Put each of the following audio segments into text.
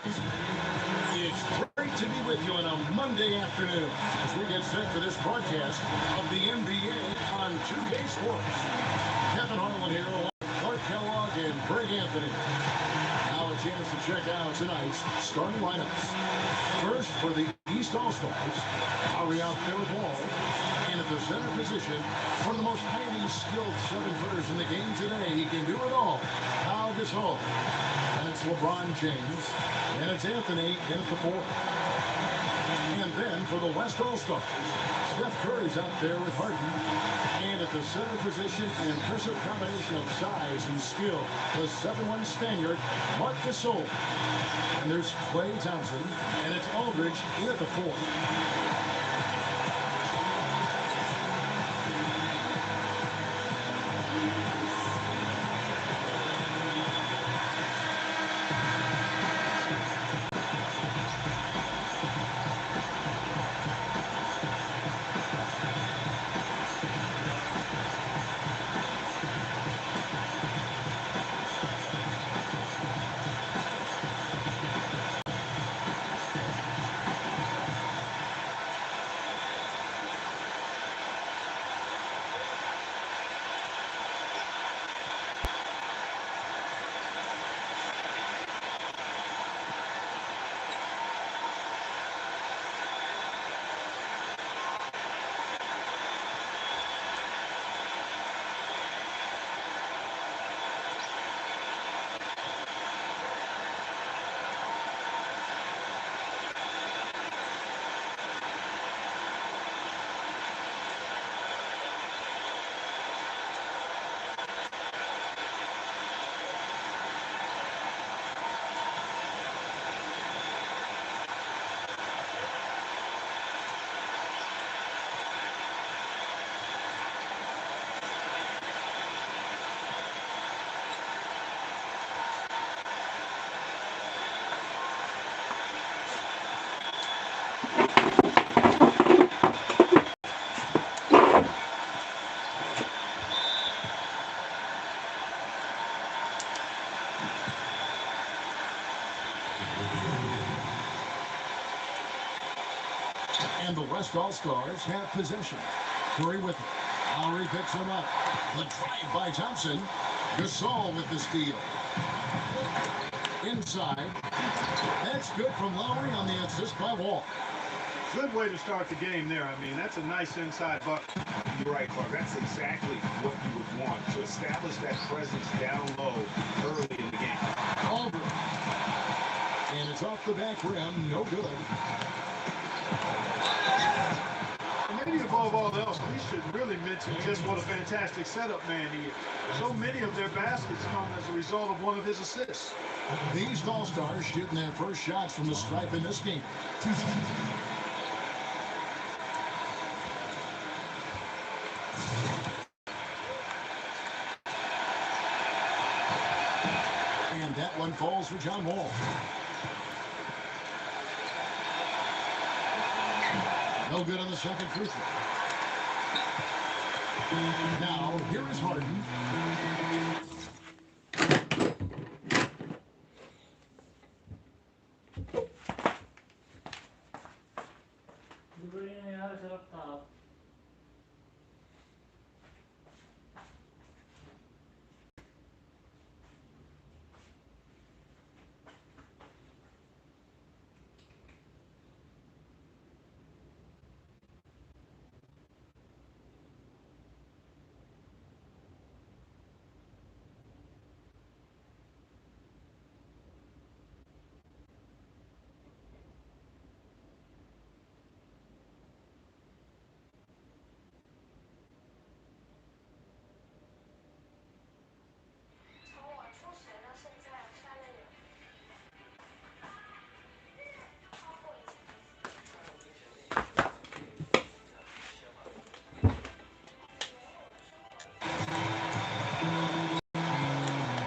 It's great to be with you on a Monday afternoon as we get set for this broadcast of the NBA on 2K Sports. Kevin Harlan here along with Clark Kellogg and Greg Anthony. Now a chance to check out tonight's starting lineups. First for the East All-Stars, Ari out there with Wall. And at the center position, one of the most highly skilled seven-footers in the game today. He can do it all. Pau Gasol. That's LeBron James. And it's Anthony in at the fourth. And then for the West All-Stars, Steph Curry's out there with Harden. And at the center position, an impressive combination of size and skill, the 7'1" Spaniard, Marc Gasol. And there's Klay Thompson, and it's Aldridge in at the fourth. And the West All-Stars have possession. Curry with it. Lowry picks him up. The drive by Thompson. Gasol with the steal. Inside. That's good from Lowry on the assist by Wall. Good way to start the game there. I mean, that's a nice inside bucket. You're right, Clark. That's exactly what you would want, to establish that presence down low early in the game. Aldridge. And it's off the back rim. No good. And maybe above all else, we should really mention just what a fantastic setup man he is. So many of their baskets come as a result of one of his assists. These All-Stars shooting their first shots from the stripe in this game. And that one falls for John Wall. No good on the second free throw. Now, here is Harden.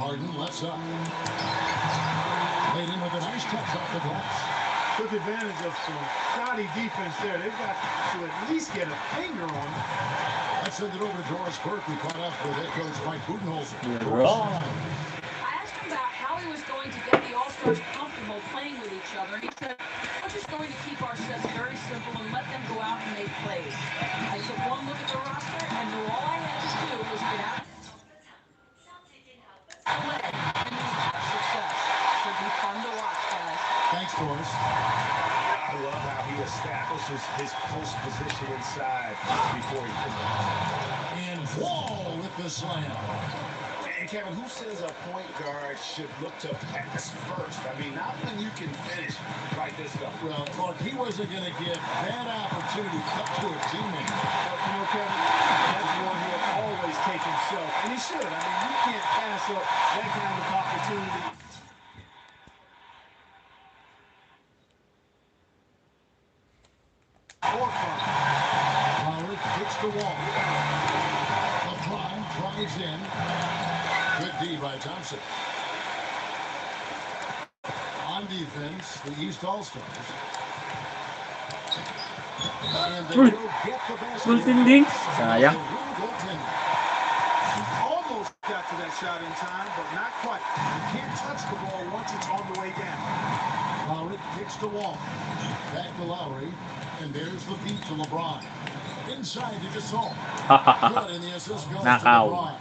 Harden lets up. Laid in with a nice touch off the glass. Took advantage of some shoddy defense there. They've got to at least get a finger on it. Let's send it over to Doris Burke, who caught up with head coach Mike Budenholzer. I asked him about how he was going to get the all stars comfortable playing with each other. And he said, we're just going to keep our sets very simple and let them go out and make plays. I took one look at the roster and knew all I had to do was get out the lead and we've had success. Should be fun to watch, guys. Thanks, Boris. I love how he establishes his post position inside before he finishes. And Wall with the slam. And Kevin, who says a point guard should look to pass first? I mean, not when you can finish like this stuff. Well, Clark, he wasn't going to give that opportunity up to a teammate. You know, Kevin, that's one he'll always take himself, and he should. I mean, you can't pass up that kind of opportunity. Or fun. Lowry hits the wall. LeBron drives in. Good D by Thompson. On defense, the East All-Stars. And they will get the Goaltending. Sayang. Almost got to that shot in time, but not quite. You can't touch the ball once it's on the way down. Lowry kicks the wall. Back to Lowry. And there's the beat to LeBron. Inside to Gasol. Good, and the assist goes to LeBron.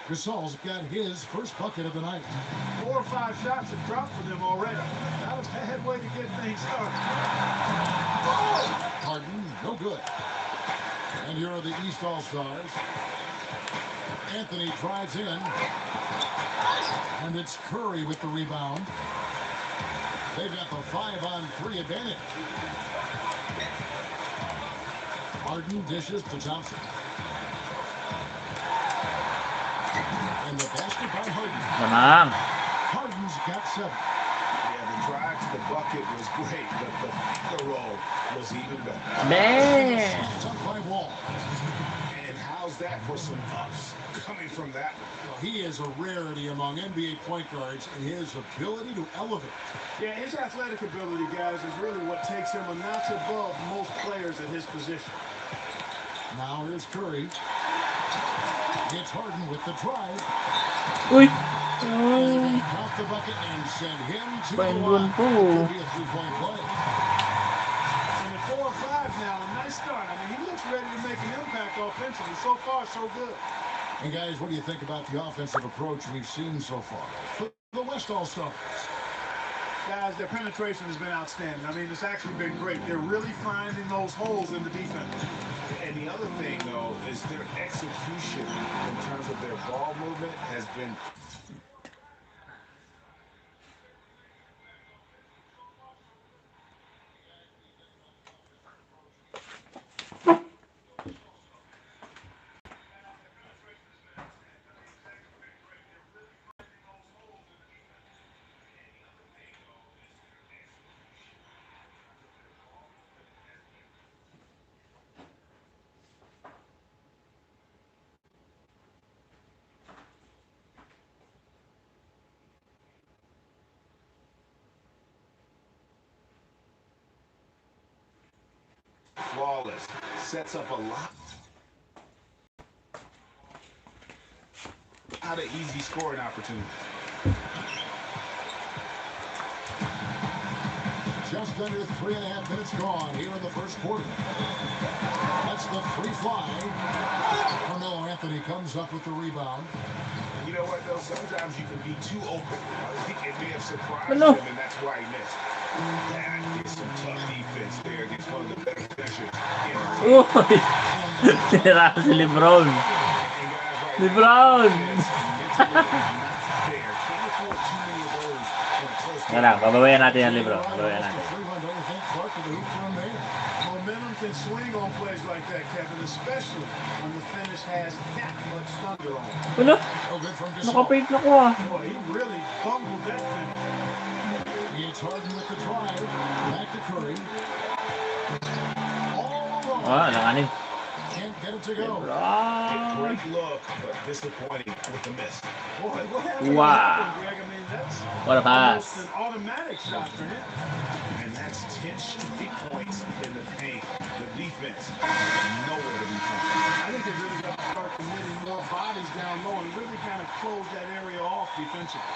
Gasol's got his first bucket of the night. 4 or 5 shots have dropped for them already. Not a bad way to get things started. Harden, no good. And here are the East All-Stars. Anthony drives in. And it's Curry with the rebound. They've got the 5-on-3 advantage. Harden dishes to Thompson. And the basket by Harden. Menang. Harden's got 7. Yeah, the drive to the bucket was great, but the finger roll was even better. Man. Up by Wall. And how's that for some ups coming from that one? Well, he is a rarity among NBA point guards in his ability to elevate. Yeah, his athletic ability, guys, is really what takes him a notch above most players at his position. Now here's Curry. Gets Harden with the drive. Uy. Count the bucket and send him to the Main line. po. Could be a 3-point play. And at 4 or 5 now, a nice start. I mean, he looks ready to make an impact offensively. So far, so good. And guys, what do you think about the offensive approach we've seen so far for the West All-Stars? Guys, their penetration has been outstanding. I mean, it's actually been great. They're really finding those holes in the defense. And the other thing, though, is their execution in terms of their ball movement has been flawless. Sets up a lot of easy scoring opportunities. Just under 3.5 minutes gone here in the first quarter. That's the free fly. Carmelo Anthony comes up with the rebound. You know what, though? Sometimes you can be too open. I think it may have surprised No. him, and that's why he missed. That is some tough defense there against one of the better finishers in the league. Uy. Tira si Lebron. And guys right Lebron. now, it's mentally not there. Can't afford too many of those in a close Yan lang, babawayan natin yan, Lebron. Right Babawayan off natin. the 3-1, don't you think, Clark, with the hoop from there? Momentum can swing on plays like that, Kevin, especially when the finish has that much thunder on it. Wala. No good from Gasol. Naka-fake na ko ah. Boy, he really bungled that finish. It's Harden with the drive. Back to Curry. All alone. Ah, nanganin. Can't get it to go. Lebron. Great look, but disappointing with the miss. Boy, what happened? Wow. Greg? I mean, that's What a almost pass. an automatic shot for him. And that's 10 straight points in the paint. The defense, nowhere to be found. I think they really got to start committing more bodies down low and really kind of close that area off defensively.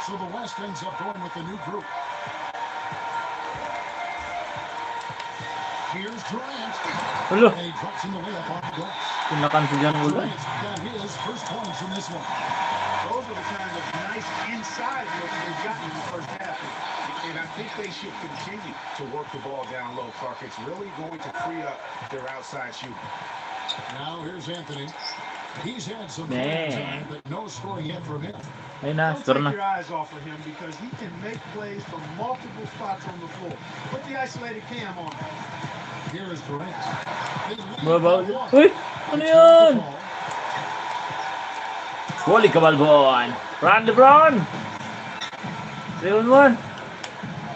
So the West ends up going with the new group. Here's Durant. Hello. And he drops in the layup off the glass. Tinakan si John Wall. Durant's got his first points in this one. Those are the kind of nice inside looks they've gotten in the first half. And I think they should continue to work the ball down low, Clark. It's really going to free up their outside shooting. Now here's Anthony. He's had some Man. time, but no scoring yet from him. Ayun na, Don't score take na. your eyes off of him because he can make plays from multiple spots on the floor. Put the isolated cam on him. Here is Durant. They lead Babaw. by one. Uy! Ano They yun? take the ball. Holy Cabalbon! Run, LeBron! 3-on-1.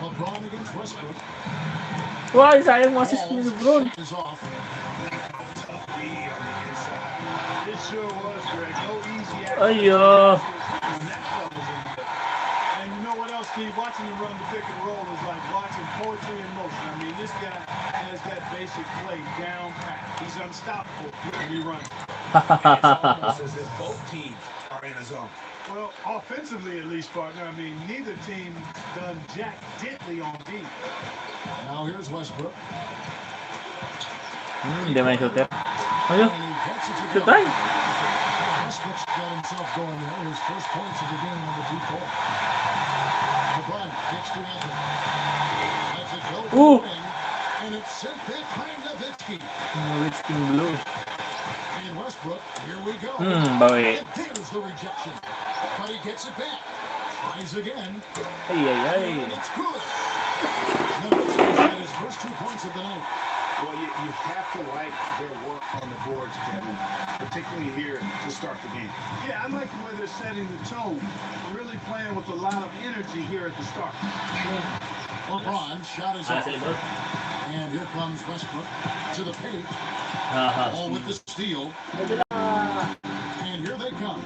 LeBron against Westbrook. Why? Sayang mo assist ni LeBron. Is off. It sure was, Greg. No easy action. Ayo. When that fella's in there. And you know what else, Steve? Watching him run the pick and roll is like watching poetry in motion. I mean, this guy has that basic play down pat. He's unstoppable when he runs. It's almost as if both teams are in a zone. Well, offensively at least, partner. I mean, neither team done jack diddly on D. Now here's Westbrook. Hindi man shooter. Ayo. And he gets it to Shoot go. tayo. Westbrook's got himself going there. His first points of the game on the 2-4. LeBron gets to Anthony. That's a go to Ooh. the wing. And it's sent back by Nowitzki. Nowitzki blue. And Westbrook, here we go. Bawi. And there's the rejection. But he gets it back. Tries again. Ay, ay, ay. And it's good. Nowitzki's got his first 2 points of the night. Well, you have to like their work on the boards, Kevin, particularly here to start the game. Yeah, I like the way they're setting the tone. Really playing with a lot of energy here at the start. LeBron shot is Ala off. sa likod. And here comes Westbrook to the paint. All with the steal. And here they come.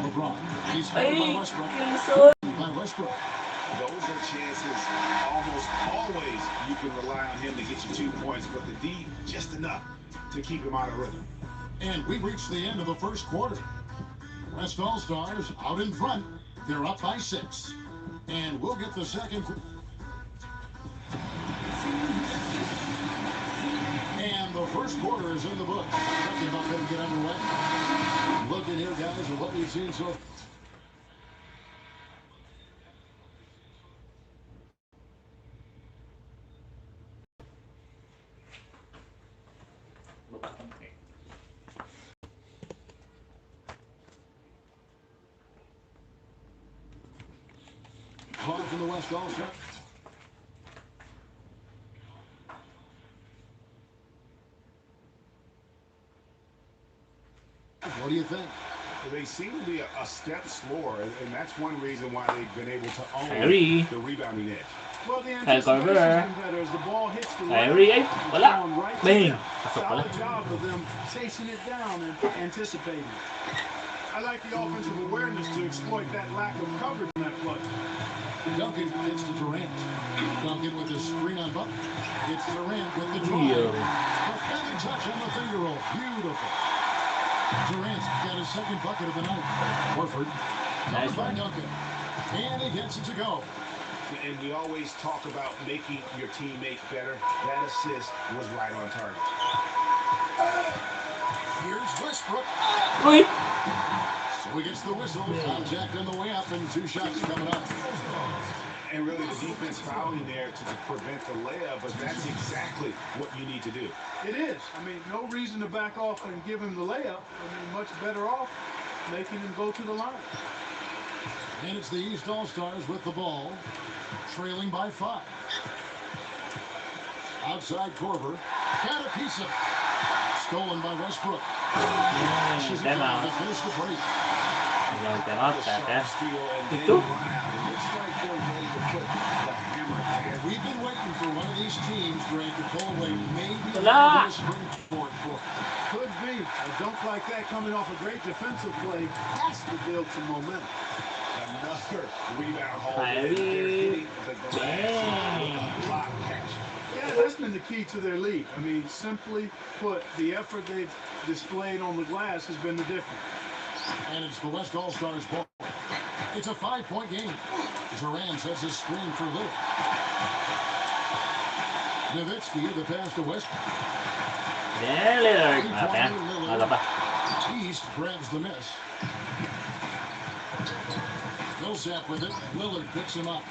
LeBron. He's held by Ay, Westbrook. Kilson. By Westbrook. Those are chances almost always you can rely on him to get you 2 points, but the D, just enough to keep him out of rhythm. And we've reached the end of the first quarter. West All-Stars out in front. They're up by 6. And we'll get the second. And the first quarter is in the books. Talking about them get underway. Looking here, guys, at what we've seen so far. Call from the West All-Star. What do you think? They seem to be a step slower, and that's one reason why they've been able to own Kyrie. the rebounding edge. Well, the Kyle anticipation's Korver. been better as the ball hits the Kyrie, ay, it's wala. going right to Bang. them. Pasok pala. Solid job of them chasing it down and anticipating. I like the offensive awareness to exploit that lack of coverage in that play. Duncan gets to Durant. Duncan with his screen on bucket. It's Durant with the Yo. drive. Perfect touch on the finger roll. Beautiful. Durant's got his second bucket of the night. Horford. Nice Covered by one. Duncan. And he gets it to go. And we always talk about making your teammate better. That assist was right on target. Here's Westbrook. Uy! So he gets the whistle. Contact on the way up and 2 shots coming up. And really the defense fouling there to prevent the layup, but that's exactly what you need to do. It is. I mean, no reason to back off and give him the layup. I mean, much better off making him go to the line. And it's the East All-Stars with the ball, trailing by 5. Outside Korver. Got a piece of it. Stolen by Westbrook. She's Time down to out. finish the break. Ayaw time out, The sharp tata. steal and then Ito. run out. It looks like they're ready to put the hammer down. We've been waiting for one of these teams, Greg, to pull away. Maybe a Wala. little springboard for it. Could be. A dunk like that coming off a great defensive play has to build some momentum. Another rebound haul. Kyrie. They're hitting the glass Dang. with a lot of catch. Yeah, that's been the key to their lead. I mean, simply put, the effort they've displayed on the glass has been the difference. And it's the West All-Stars ball. It's a 5-point game. Duran sets a screen for Lillard. Nowitzki, the pass to West. Yeah, Lillard. Malapit. East grabs the miss. Millsap with it. Lillard picks him up.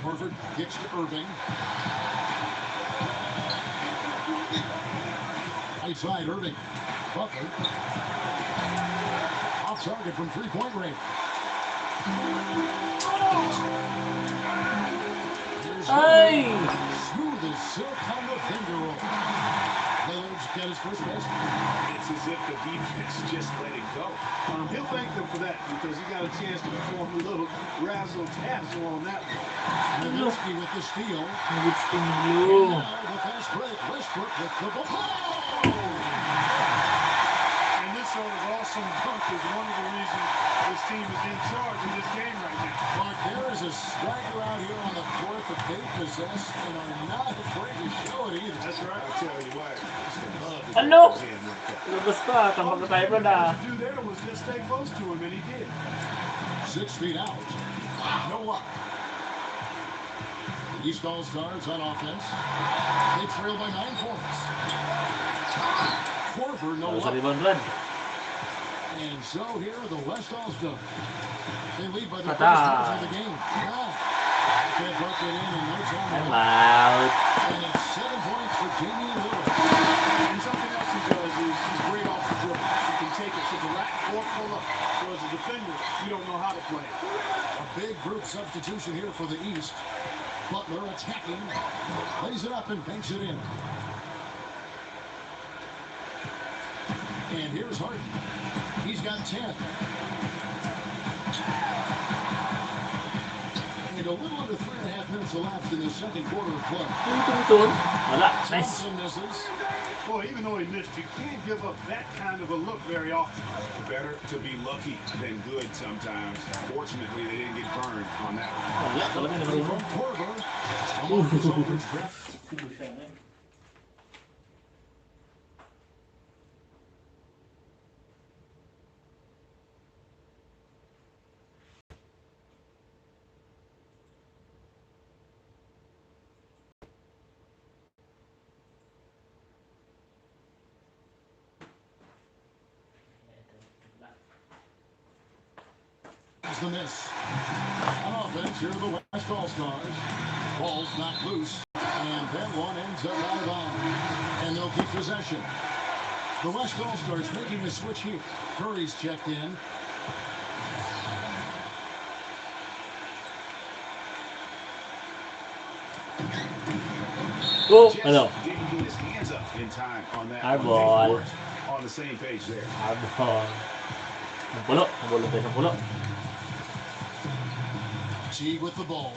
Horford kicks to Irving. Right side, Irving. Butler. Off target from three-point range. Ay! Smooth as silk on the finger roll. Lillard's got his first basket. It's as if the defense just let it go. He'll thank them for that because he got a chance to perform a little razzle-tazzle on that one. Nowitzki with the steal. Nowitzki And dulu. now the fast break. Westbrook with the ball. And this sort of awesome dunk is one of the reasons this team is in charge of this game right now. Mark, there is a striker out here on the court that they possess and are not afraid to show it either. That's right. I'll tell you what. Ano? Labas pa. Tambak na tayo, brad. All he had to do there was just stay close to him, and he did. 6 feet out. No luck. The East All-Stars on offense. They trail by 9 points. Horford, no Lalu sa luck. rebound, brad. And so here are the West All-Stars. They lead by the Patay. first points of the game. Now, they broke it in no time. I'm out. And it's 7 points for Damian Lillard. And something else he does is he's great off the dribble. He can take it to the rack or pull up. So as a defender, you don't know how to play. A big group substitution here for the East. Butler attacking. Lays it up and banks it in. And here's Harden. He's got 10. And a little under 3.5 minutes elapsed in the second quarter of play. Tun. Wala. Nice. Thompson misses. Boy, even though he missed, you can't give up that kind of a look very often. Better to be lucky than good sometimes. Fortunately, they didn't get burned on that one. Wala. Talaga naman From yun. Korver. Along with Aldridge draft. The miss. On offense, here are the West All-Stars. Ball's knocked loose, and that one ends up out of bounds. And they'll keep possession. The West All-Stars making the switch here. Curry's checked in. Oh, Just ano? didn't get his hands up in time on that Hard one. ball. They weren't on the same page there. Abon. Ang pulo. Ang pulo tayo sa pulo. Teague with the ball.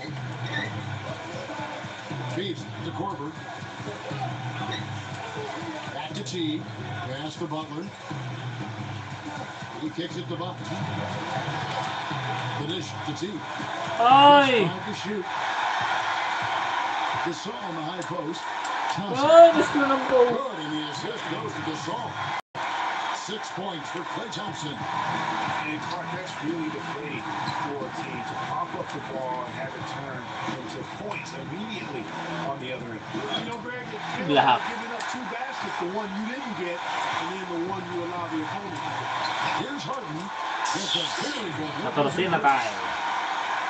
Feeds to Korver. Back to Teague. Pass to Butler. He kicks it to Buck. The dish to Teague. Ay! Trying to shoot. Gasol on the high post. Thompson. Ay! Gusto na ng ball. Good, and the assist goes to Gasol. 6 points for Klay Thompson. And Clark, that's really the play for a team to pop up the ball and have it turn into points immediately on the other end. You know, Greg, it's Lahat. giving up 2 baskets, the one you didn't get, and then the one you allow the opponent to get. Here's Harden. Gets a very good look. 14 na tayo.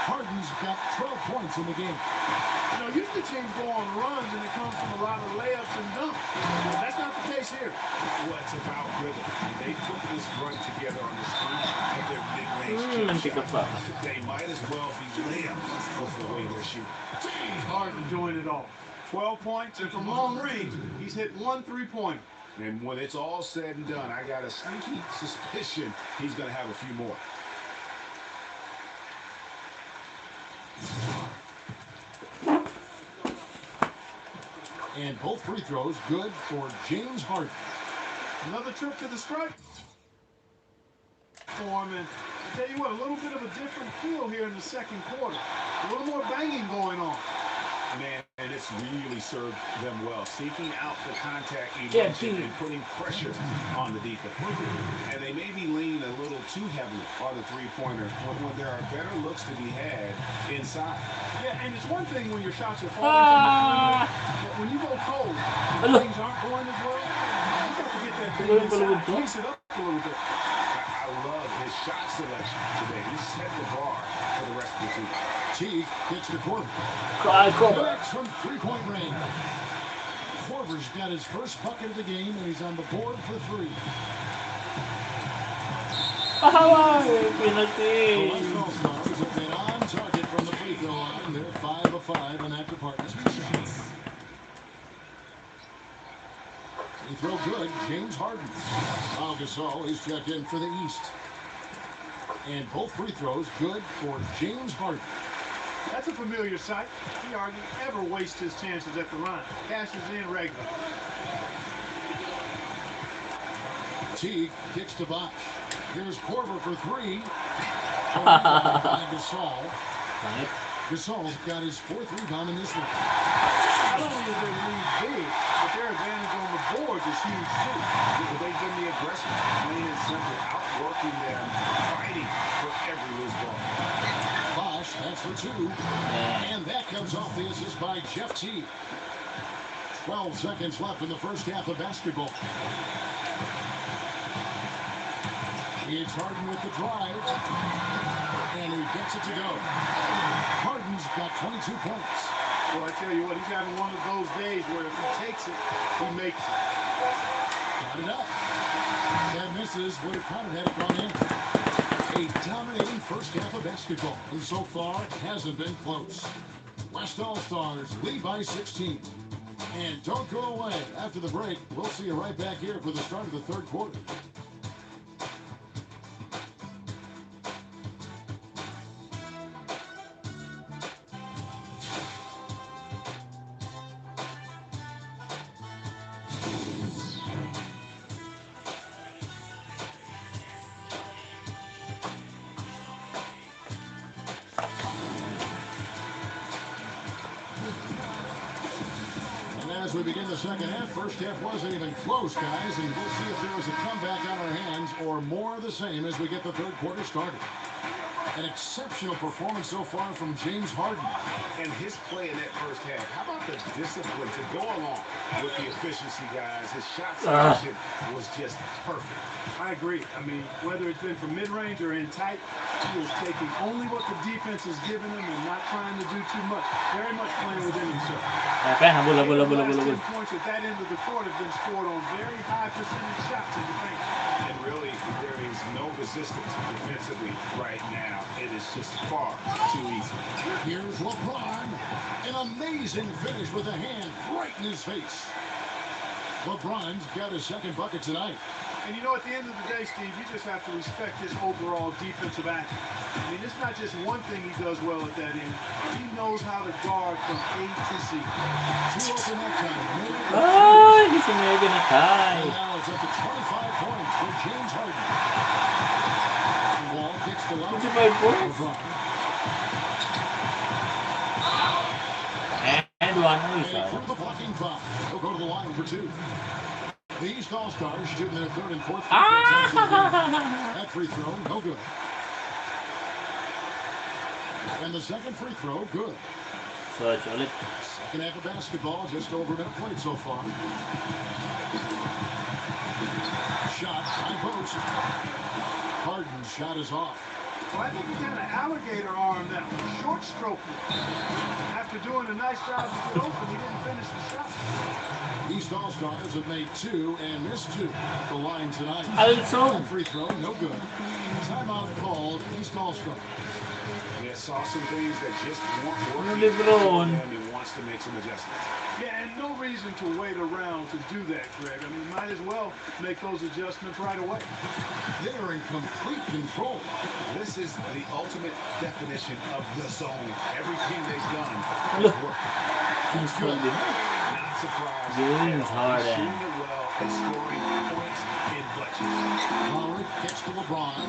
Harden's got 12 points in the game. You know, usually teams go on runs, and it comes from a lot of layups and dunks. That's not the case here. Well, it's about rhythm. They put this run together on the screen of their mid-range Nanti jump ka pa. shot. They might as well be layups with the way they're shooting. Harden doing it all. 12 points, and from long range, he's hit 1 3-pointer. And when it's all said and done, I got a sneaky suspicion he's going to have a few more. And both free throws good for James Harden. Another trip to the strike form, and I tell you what, a little bit of a different feel here in the second quarter. A little more banging going on. Man, And it's really served them well, seeking out the contact you Yeah, mentioned dude. and putting pressure on the defense. And they may be leaning a little too heavily on the three-pointer when there are better looks to be had inside. Yeah, and it's one thing when your shots are falling from the perimeter, but when you go cold, and Hello. things aren't going as well, you got to get that thing Hello, hello, inside, hello. mix it up a little bit. I love his shot selection today. He set the bar for the rest of the team. Teague gets to Korver. Cry cover. Connects from three-point range. Korver's got his first bucket of the game, and he's on the board for three. Pahaway. The Penalty. West All-Stars have been on target from the free throw line. They're 5 of 5 in that department. Free throw good. James Harden. Pau Gasol is checked in for the East. And both free throws good for James Harden. That's a familiar sight. He hardly ever wastes his chances at the line. Cashes in regular. Teague kicks to Bosch. Here's Korver for three. By Gasol. Right. Gasol's got his fourth rebound in this one. Not only is their lead big, but their advantage on the boards is huge too. They've been the aggressor, plain and simple, outworking them, fighting for every loose ball. Bosch, that's for two. And that comes off the assist by Jeff Teague. 12 seconds left in the first half of basketball. It's Harden with the drive. And he gets it to go. Harden's got 22 points. Well, I tell you what, he's having one of those days where if he takes it, he makes it. Got it up. That misses would have counted had it gone in. A dominating first half of basketball. And so far, hasn't been close. West All-Stars lead by 16. And don't go away. After the break, we'll see you right back here for the start of the third quarter. As we begin the second half, first half wasn't even close, guys, and we'll see if there was a comeback on our hands or more of the same as we get the third quarter started. An exceptional performance so far from James Harden. And his play in that first half, how about the discipline to go along with the efficiency, guys? His shot selection was just perfect. I agree. I mean, whether it's been from mid-range or in tight, he is taking only what the defense is giving him and not trying to do too much. Very much playing within himself. Habol, habol, habol, The habol, last habol. 10 points at that end of the court have been scored on very high percentage shots in the paint. And really, there is no resistance defensively right now. It is just far too easy. Here's LeBron. An amazing finish with a hand right in his face. LeBron's got his second bucket tonight. And you know, at the end of the day, Steve, you just have to respect his overall defensive action. I mean, it's not just one thing he does well at that end. He knows how to guard from A to Z. Two open that time. Ay, hindi si Megan na tie. And now it's up to 25 points for James Harden. Wall kicks the line. 25 points? LeBron. And one on And isa. from the blocking foul, he'll go to the line for two. The East All-Stars shooting their third and fourth. That free throw, no good. And the second free throw, good. So, ulit. Second half of basketball, just over a minute played so far. Shot, high post. Harden's shot is off. Well, I think he kind of alligator armed that one, short stroke. After doing a nice job to get open, he didn't finish the shot. East All-Stars have made two and missed two at the line tonight. Also, That free throw, no good. Timeout called, East All-Stars. Yeah, saw some things that just weren't Ano, working. LeBron? And he wants to make some adjustments. Yeah, and no reason to wait around to do that, Greg. I mean, might as well make those adjustments right away. They're in complete control. This is the ultimate definition of the zone. Everything they've done Look. is working. he's holding. Not surprised. James at all. Harden. Shooting it well and scoring points in bunches. Lowry gets to LeBron.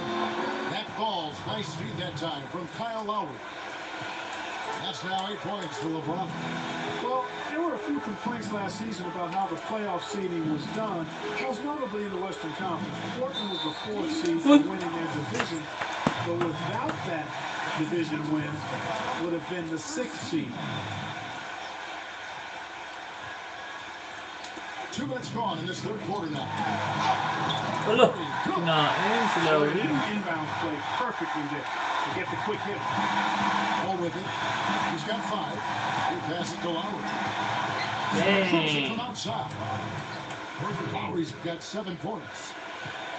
That falls. Nice feed that time from Kyle Lowry. That's now 8 points for LeBron. Well, there were a few complaints last season about how the playoff seeding was done, most notably in the Western Conference. Portland was the 4th seed for winning their division, but without that division win, would have been the 6th seed. 2 minutes gone in this third quarter now. Look, slowly. Inbound play perfectly there to get the quick hit. Ball with it. He's got 5. He passes to Lowry. Dang. From outside. Lowry's got 7 points.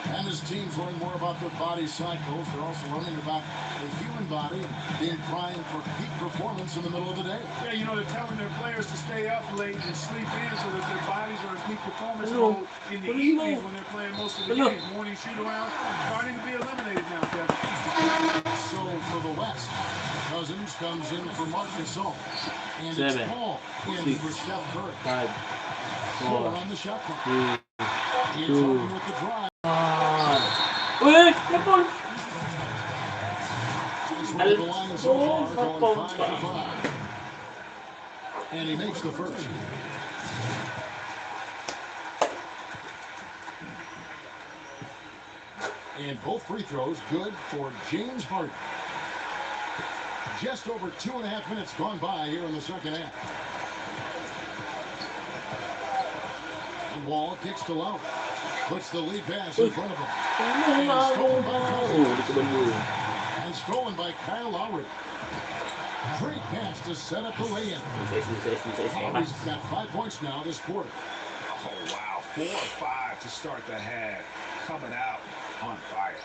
And his team's learning more about their body cycles. They're also learning about the human body being primed for peak performance in the middle of the day. Yeah, you know, they're telling their players to stay up late and sleep in so that their bodies are in peak performance mode in the evening when they're playing most of the games. Morning shoot-around starting to be eliminated now, Kevin. So for the West, Cousins comes in for Marc Gasol. And 7, it's Paul in 6, for Steph Curry. 5, 4 4, on the shot clock. 3, He's 2, talking with the drive. 1. Wait, napol! He's one of the line so far, going 5 for 5. And he makes the first. And both free throws good for James Harden. Just over 2.5 minutes gone by here in the second half. And Wall kicks to Lowry. Puts the lead pass in front of him. And stolen by Kyle Lowry. Great pass to set up the lay-in. Lowry's got 5 points now this quarter. Oh, wow. 4 or 5 to start the half. Coming out on fire.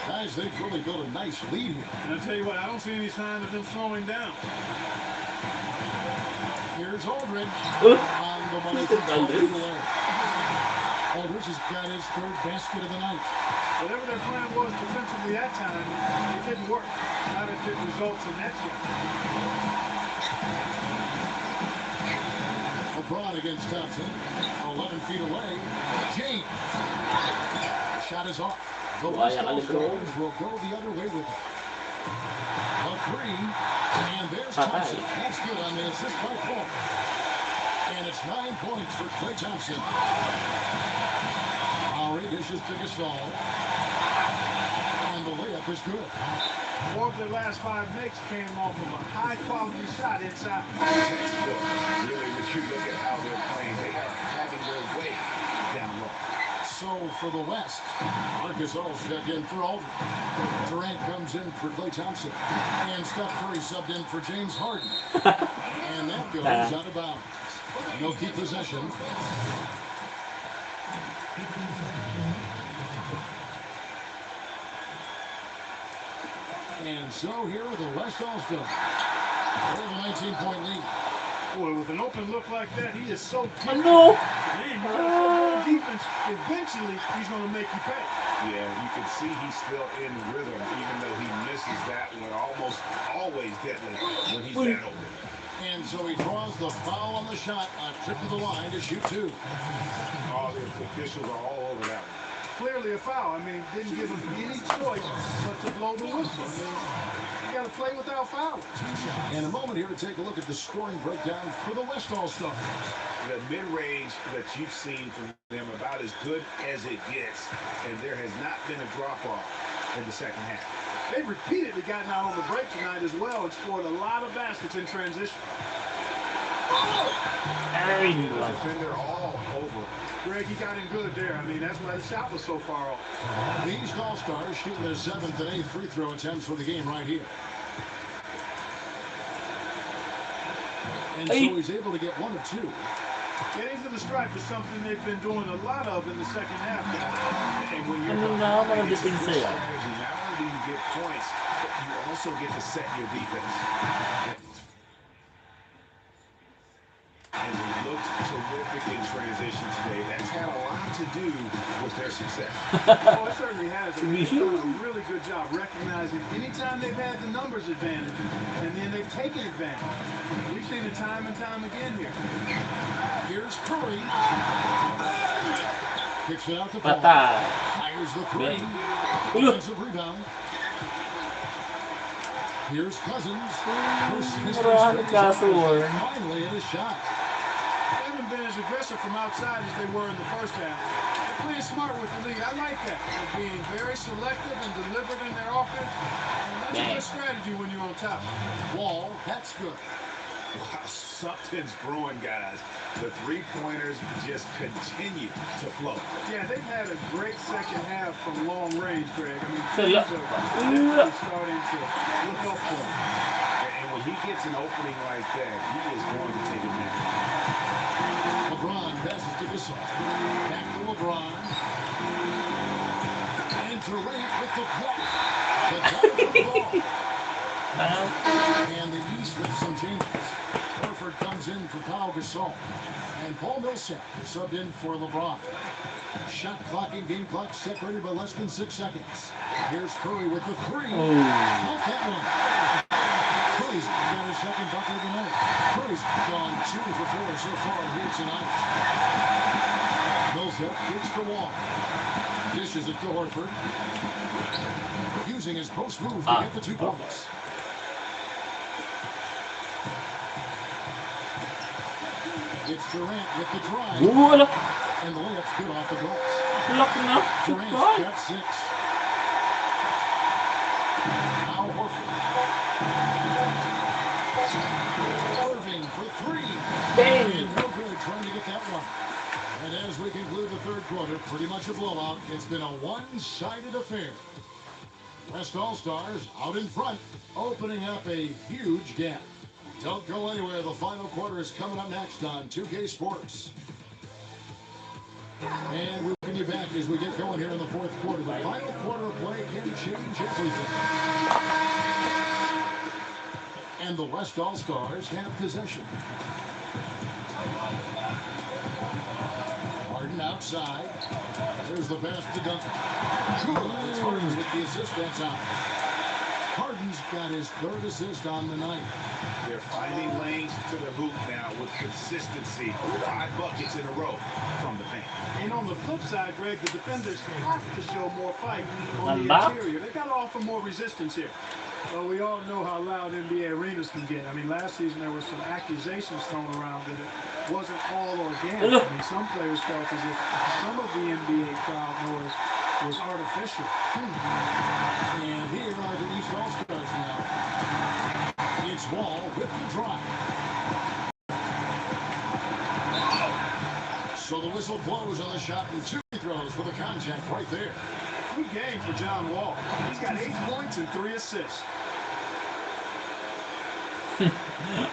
Guys, they've really built a nice lead here. And I'll tell you what, I don't see any sign of them slowing down. Here's Aldridge on the money from Aldridge. Aldridge has got his 3rd basket of the night. Whatever their plan was defensively that time, it didn't work. Not if it results in that shot. LeBron against Thompson. 11 feet away. James. The shot is off. The West All-Stars will go the other way with it. A 3. And there's Thompson. That's good on the assist by Paul. And it's 9 points for Klay Thompson. Lowry dishes to Gasol. And the layup is good. 4 of their last 5 makes came off of a high-quality shot inside. Really, when you look at how they're playing, they are having their way down low. So for the West, Marc Gasol's checked in for Aldridge. Durant comes in for Klay Thompson. And Steph Curry subbed in for James Harden. And that goes out of bounds. No key possession. And so here are the West All-Stars. They have a 19-point lead. Boy, with an open look like that, he is so Oh, no. Man, you gotta play more defense. Eventually, he's going to make you pay. Yeah, you can see he's still in rhythm, even though he misses that one almost always deadly when he's that open. And so he draws the foul on the shot, a trip to the line to shoot 2. All the officials are all over that one. Clearly a foul. I mean, didn't give him any choice but to blow the whistle. I mean, you got to play without fouling. In a moment here to take a look at the scoring breakdown for the West All-Stars. The mid-range that you've seen from them about as good as it gets, and there has not been a drop-off in the second half. They've repeatedly gotten out on the break tonight as well and scored a lot of baskets in transition. Defender all over. Greg, he got in good there. I mean, that's why the shot was so far off. These All-Stars shooting their 7th and 8th free throw attempts for the game right here. And so he's able to get 1 of 2. Getting to the stripe is something they've been doing a lot of in the second half. And when you're Not not only do you get points, but you also get to set your defense. And they looked terrific in transition today. That's had a lot to do with their success. Oh, it certainly has. I mean, they've done a really good job recognizing anytime they've had the numbers advantage, and then they've taken advantage. We've seen it time and time again here. Here's Curry. Kicks it out to Paul. Fires the 3. Offensive rebound. Here's Cousins. Marami kaso, Warren. Finally in a shot. They haven't been as aggressive from outside as they were in the first half. They're playing smart with the lead. I like that. They're being very selective and deliberate in their offense. And that's a good strategy when you're on top. Wall, that's good. Wow, something's brewing, guys. The three-pointers just continue to flow. Yeah, they've had a great second half from long range, Greg. I mean, Sila. teams are definitely starting to look up for him. And when he gets an opening like that, he is going to take advantage. LeBron passes to Gasol. Back to LeBron. And Durant with the block. The top of the ball. And the East with some changes. Horford comes in for Pau Gasol. And Paul Millsap is subbed in for LeBron. Shot clock and game clock separated by less than 6 seconds. Here's Curry with the three. Not that one. Curry's got his second bucket of the night. Curry's gone 2 for 4 so far here tonight. Millsap gets the Wall. Dishes it to Horford. Using his post move to get the 2 points. It's Durant with the drive. Wala. And the layup's good off the glass. Lock na. Durant's Goodbye. got 6. Now Horford. Irving for 3. Bang. And no good trying to get that one. And as we conclude the third quarter, pretty much a blowout. It's been a one-sided affair. West All-Stars out in front, opening up a huge gap. Don't go anywhere. The final quarter is coming up next on 2K Sports. And we'll bring you back as we get going here in the fourth quarter. The final quarter of play can change everything. And the West All-Stars have possession. Harden outside. There's the pass to Duncan. It's Harden with the assist that time. Harden's got his 3rd assist on the night. They're finding lanes to the hoop now with consistency. 5 buckets in a row from the paint. And on the flip side, Greg, the defenders have to show more fight on the Nanda? interior. They've got to offer more resistance here. Well, we all know how loud NBA arenas can get. I mean, last season there was some accusations thrown around that it wasn't all organic. I mean, some players felt as if some of the NBA crowd noise was artificial. And here are the East All-Stars now. It's Wall with the drive. So the whistle blows on the shot and 2 free throws for the contact right there. Good game for John Wall. He's got 8 points and 3 assists.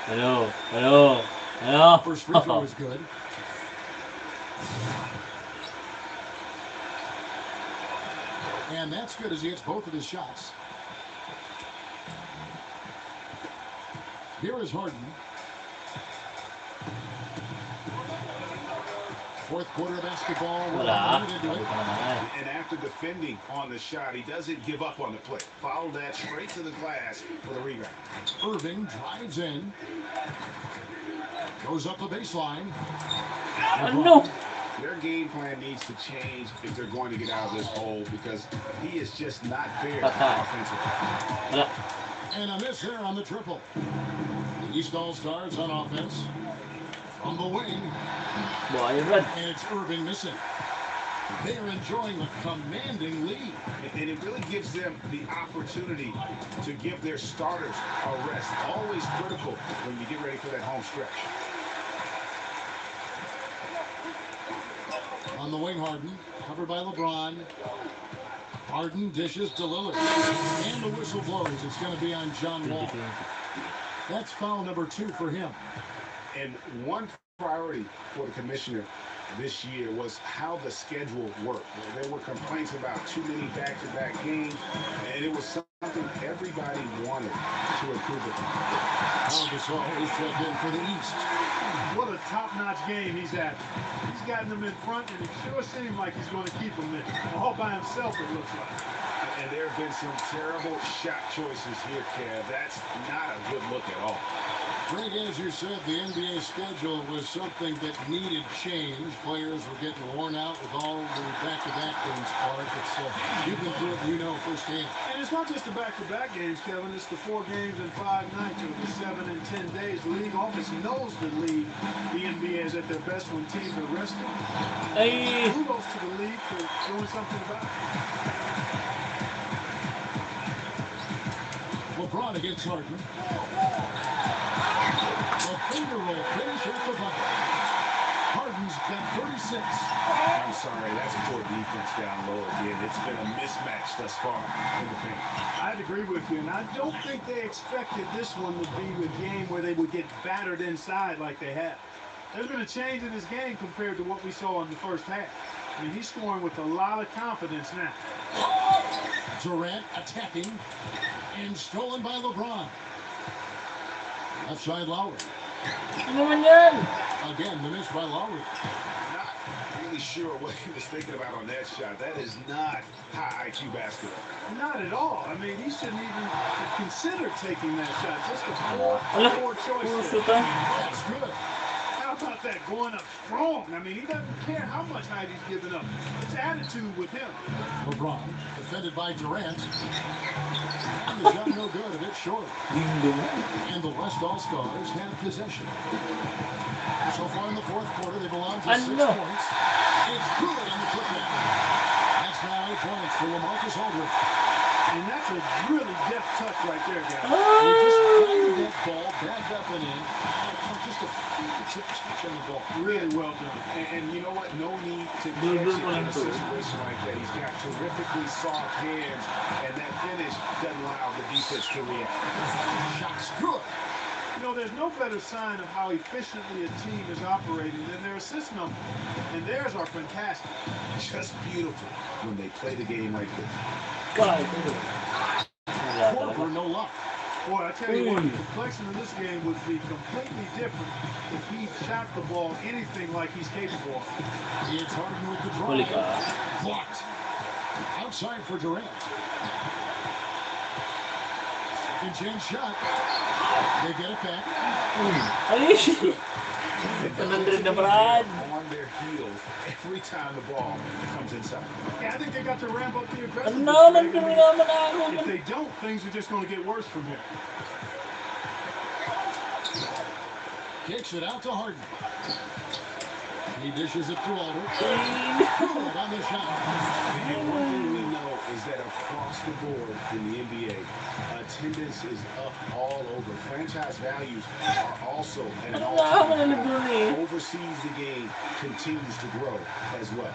Hello. Hello. Hello. First free throw is good. And that's good as he hits both of his shots. Here is Harden. Fourth quarter basketball. We're Wala. into it. And after defending on the shot, he doesn't give up on the play. Follow that straight to the glass for the rebound. Irving drives in. Goes up the baseline. No. Their game plan needs to change if they're going to get out of this hole because he is just not there offensively. Wala. And a miss there on the triple. The East All-Stars on offense. From the wing. Boy, red. And it's Irving missing. They're enjoying a commanding lead. And it really gives them the opportunity to give their starters a rest. Always critical when you get ready for that home stretch. On the wing, Harden. Covered by LeBron. Harden dishes to Lillard. And the whistle blows. It's going to be on John Wall. That's foul number 2 for him. And one priority for the commissioner this year was how the schedule worked. There were complaints about too many back-to-back games, and it was something everybody wanted to improve upon. Pau Gasol is subbed in for the East. What a top-notch game he's had. He's gotten them in front, and it sure seemed like he's going to keep them in. All by himself, it looks like. And there have been some terrible shot choices here, Kev. That's not a good look at all. Greg, as you said, the NBA schedule was something that needed change. Players were getting worn out with all the back-to-back games, Clark. You've been through it, you know firsthand. And it's not just the back-to-back games, Kevin. It's the 4 games in 5 nights or the 7 and 10 days. The league office knows the NBA is at their best when teams are resting. Ay! Kudos to the league for doing something about it. LeBron against Harden. A finger roll finish at the bucket. Harden's got 36. I'm sorry, that's poor defense down low again. It's been a mismatch thus far in the paint. I'd agree with you, and I don't think they expected this one to be the game where they would get battered inside like they have. There's been a change in his game compared to what we saw in the first half. I mean, he's scoring with a lot of confidence now. Durant attacking and stolen by LeBron. Left side Lowry. Ano naman yan? Again, the miss by Lowry. Not really sure what he was thinking about on that shot. That is not high IQ basketball. Not at all. I mean, he shouldn't even consider taking that shot. Just a poor choice Puso there. ka. That's good. How about that going up strong? I mean, he doesn't care how much height he's giving up. It's attitude with him. LeBron defended by Durant. And the shot no good, a bit short. And the West All-Stars have possession. So far in the fourth quarter, they belong to 6 points. It's good on the putback. That's now 8 points for LaMarcus Aldridge. And that's a really deft touch right there, guys. He just guided that ball back up and in. Just a fingertip touch on the ball. Really well done. And you know what? No need to catch it in a situation like that. He's got terrifically soft hands, and that finish doesn't allow the defense to react. Shot's good. You know, there's no better sign of how efficiently a team is operating than their assist numbers. And theirs are fantastic. Just beautiful when they play the game like this. God. Corver, no luck. Boy, I tell you what, the complexion of this game would be completely different if he shot the ball anything like he's capable of. It's Harden with the Huli drive. ka. Blocked. Outside for Durant. Second chance shot. They get it back. Ay! 100 na Brad. On their heels every time the ball comes inside. Yeah, I think they got to ramp up the aggressiveness. Ano, Greg. nandun I naman mean, if ako. they don't, things are just going to get worse from here. Kicks it out to Harden. He dishes it to Aldridge. Good on the shot. And one thing we know is that across the board in the NBA, attendance is up all over. Franchise values are also at an Ano na ako all-time nalibro high. eh. Overseas, the game continues to grow as well.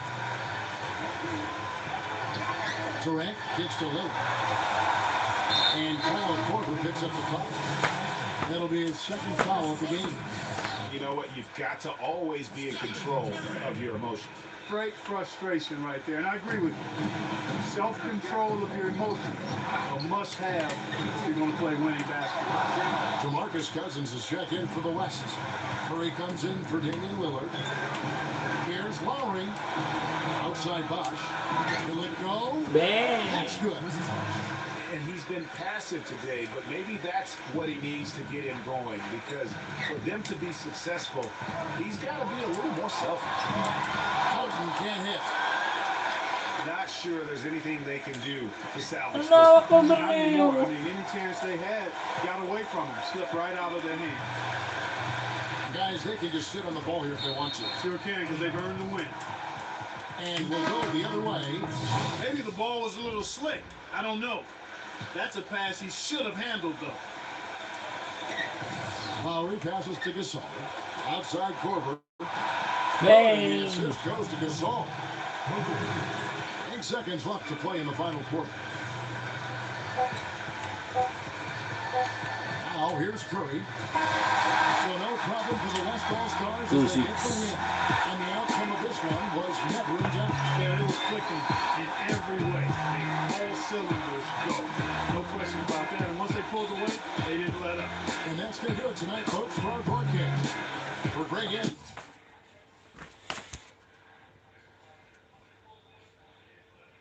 Durant kicks to Lillard. And Kyle Korver picks up the foul. That'll be his second foul of the game. You know what? You've got to always be in control of your emotions. Great frustration right there, and I agree with you. Self-control of your emotions, a must-have if you're going to play winning basketball. DeMarcus Cousins is check in for the West. Curry comes in for Damian Lillard. Here's Lowry. Outside Bosch. Will it go? Bang! That's good. And he's been passive today, but maybe that's what he needs to get him going, because for them to be successful, he's got to be a little more selfish. Harden can't hit. Not sure there's anything they can do to salvage Ano this. ako Not anymore. I na mean, any chance they had, got away from him, slipped right out of their hand. Guys, they can just sit on the ball here if they want to. Sure can, because they've earned the win. And we'll go the other way. Maybe the ball was a little slick. I don't know. That's a pass he should have handled, though. Lowry passes to Gasol. Outside Korver. The Bang! assist goes to Gasol. 8 seconds left to play in the final quarter. Now here's Curry. So no problem for the West All-Stars as they get the win. And the outcome of this one was never in doubt. Yeah, it was clicking in every way. All cylinders go. No question about that. And once they pulled away, they didn't let up. And that's going to do it tonight, folks, for our broadcast. For Greg N.